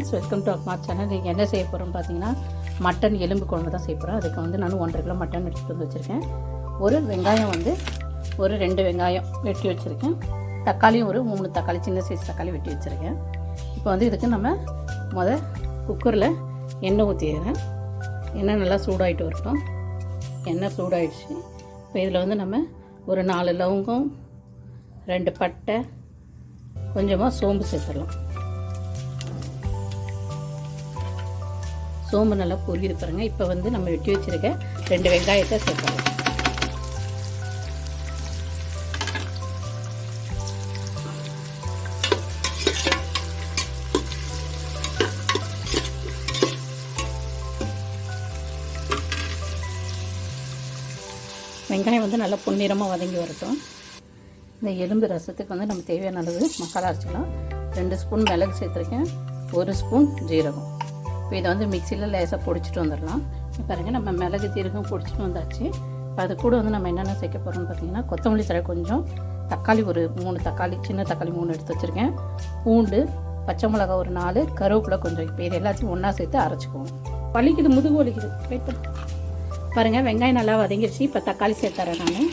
Friends, welcome to அக்மா channel. நீங்கள் என்ன செய்ய போகிறோம்னு பார்த்தீங்கன்னா மட்டன் எலும்பு குழம்பு தான் செய்ய போகிறோம். அதுக்கு வந்து நான் 1.5 கிலோ மட்டன் எடுத்துகிட்டு வந்து வச்சுருக்கேன். ஒரு வெங்காயம் வந்து ஒரு 2 வெங்காயம் வெட்டி வச்சுருக்கேன். தக்காளியும் ஒரு 3 தக்காளி, சின்ன சைஸ் தக்காளி வெட்டி வச்சுருக்கேன். இப்போ வந்து இதுக்கு நம்ம குக்கரில் எண்ணெய் ஊற்றிடுறேன். எண்ணெய் நல்லா சூடாகிட்டு வரட்டும். எண்ணெய் சூடாகிடுச்சு. இப்போ இதில் வந்து நம்ம ஒரு 4 லவங்கம், 2 பட்டை, கொஞ்சமாக சோம்பு சேர்த்துடலாம். சோம்பு நல்லா பொரியுது பாருங்கள். இப்போ வந்து நம்ம வெட்டி வச்சுருக்க 2 வெங்காயத்தை சேர்க்கலாம். வெங்காயம் வந்து நல்லா பொன்னிறமாக வதங்கி வரட்டும். இந்த எலும்பு ரசத்துக்கு வந்து நம்ம தேவையான அளவு மசாலா அரைச்சிக்கலாம். 2 ஸ்பூன் மிளகு சேர்த்துருக்கேன், 1 ஸ்பூன் ஜீரகம். இப்போ இதை வந்து மிக்சியில் லேசாக பொடிச்சிட்டு வந்துடலாம். பாருங்கள், நம்ம மிளகு ஜீரகம் பொடிச்சிட்டு வந்தாச்சு. இப்போ அது கூட வந்து நம்ம என்னென்ன சேர்க்க போகிறோம்னு பார்த்தீங்கன்னா, கொத்தமல்லி தழை கொஞ்சம், தக்காளி ஒரு 3 தக்காளி, சின்ன தக்காளி 3 எடுத்து வச்சுருக்கேன், பூண்டு, பச்சை மிளகா ஒரு 4, கருவேப்பிலை கொஞ்சம். இப்போ இது எல்லாத்தையும் ஒன்றா சேர்த்து அரைச்சிக்குவோம். வலிக்குது, முதுகு வலிக்குது. வெயிட் பண்ணு. பாருங்கள், வெங்காயம் நல்லா வதங்கிடுச்சு. இப்போ தக்காளி சேர்த்துறேன் நான்.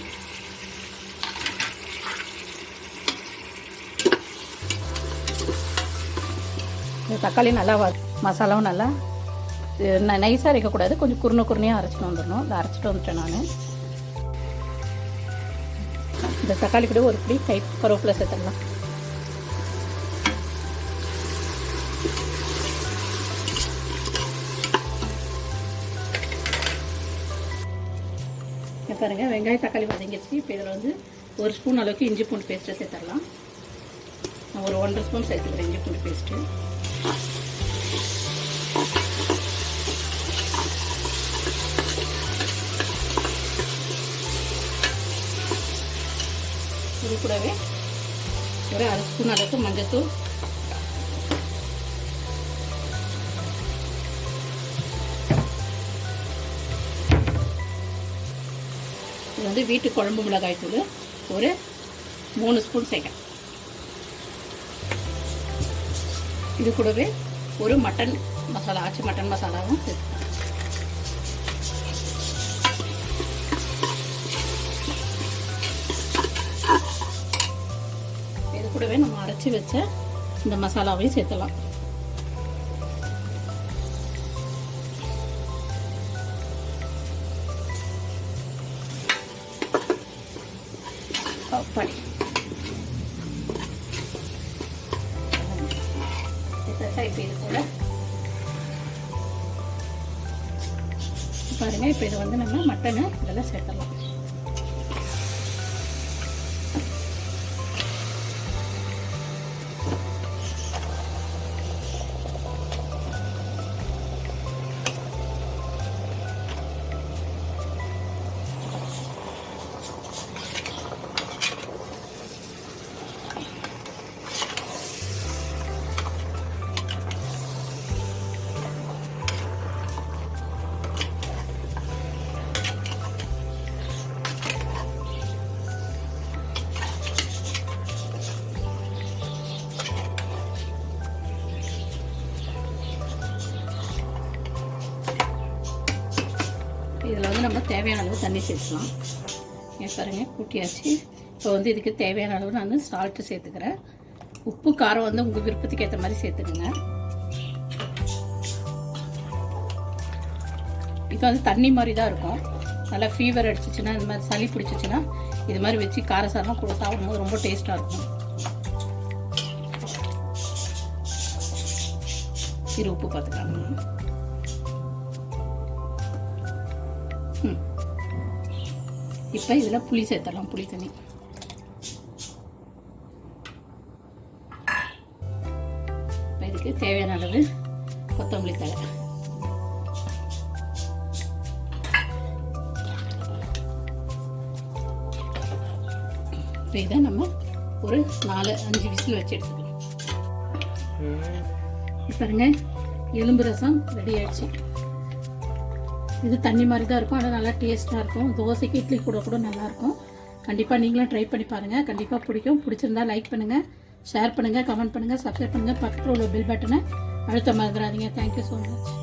இந்த தக்காளி நல்லா மசாலாவும் நல்லா நைஸாக அரைக்கக்கூடாது, கொஞ்சம் குருணையாக அரைச்சிட்டு வந்துடணும். இதை அரைச்சிட்டு வந்துட்டேன் நான். இந்த தக்காளி கூட ஒரு பிடி கருவேப்பிலை சேர்த்துடலாம். பாருங்கள், வெங்காயம் தக்காளி வதங்கிடுச்சு. இப்போ இதில் வந்து 1 ஸ்பூன் அளவுக்கு இஞ்சி பூண்டு பேஸ்ட்டை சேர்த்துடலாம். நான் ஒரு 1.5 ஸ்பூன் சேர்த்துக்கிறேன் இஞ்சி பூண்டு பேஸ்ட்டு. இது கூடவே ஒரு 1/2 ஸ்பூன் அளவுக்கு மஞ்சத்தூள், இது வந்து வீட்டு குழம்பு மிளகாய் தூள் ஒரு 3 ஸ்பூன் சேர்க்க. இது கூடவே ஒரு மட்டன் மசாலா, ஆச்சி மட்டன் மசாலாவும் சேர்த்துக்கலாம். இது கூடவே நம்ம அரைச்சி வச்ச இந்த மசாலாவையும் சேர்த்துலாம். படி இப்போ இது கூட பாருங்க. இப்போ இது வந்து நம்ம மட்டனை இதெல்லாம் சேர்த்துடலாம். இதில் வந்து நம்ம தேவையான அளவு தண்ணி சேர்த்துக்கலாம். பாருங்கள், கூட்டியாச்சு. இப்போ வந்து இதுக்கு தேவையான அளவு நான் சால்ட்டு சேர்த்துக்கிறேன். உப்பு காரம் வந்து உங்கள் விருப்பத்துக்கு ஏற்ற மாதிரி சேர்த்துக்குங்க. இது வந்து தண்ணி மாதிரி தான் இருக்கும். நல்லா ஃபீவர் அடிச்சிச்சுன்னா, இந்த மாதிரி சளி பிடிச்சிச்சின்னா இது மாதிரி வச்சு காரசாரமாக கூட சாப்பிடும்போது ரொம்ப டேஸ்ட்டாக இருக்கும். இது உப்பு பார்த்துக்கலாம். இப்போ இதில் புளி சேர்த்தலாம், புளி தண்ணி. இப்போ இதுக்கு தேவையான அளவு கொத்தமல்லி தழை. இப்போ இதை நம்ம ஒரு 4-5 விசில் வச்சு எடுத்துக்கலாம். பாருங்க, எலும்பு ரசம் ரெடி ஆயிடுச்சு. இது தண்ணி மாதிரி தான் இருக்கும், ஆனால் நல்லா டேஸ்ட்டாக இருக்கும். தோசைக்கு இட்லி கூட நல்லாயிருக்கும். கண்டிப்பாக நீங்களும் ட்ரை பண்ணி பாருங்கள். கண்டிப்பாக பிடிக்கும். பிடிச்சிருந்தா லைக் பண்ணுங்கள், ஷேர் பண்ணுங்கள், கமெண்ட் பண்ணுங்கள், சப்ஸ்கிரைப் பண்ணுங்கள். பக்கத்தில் உள்ள பெல் பட்டனை அழுத்த மறந்துடாதீங்க. Thank you so much.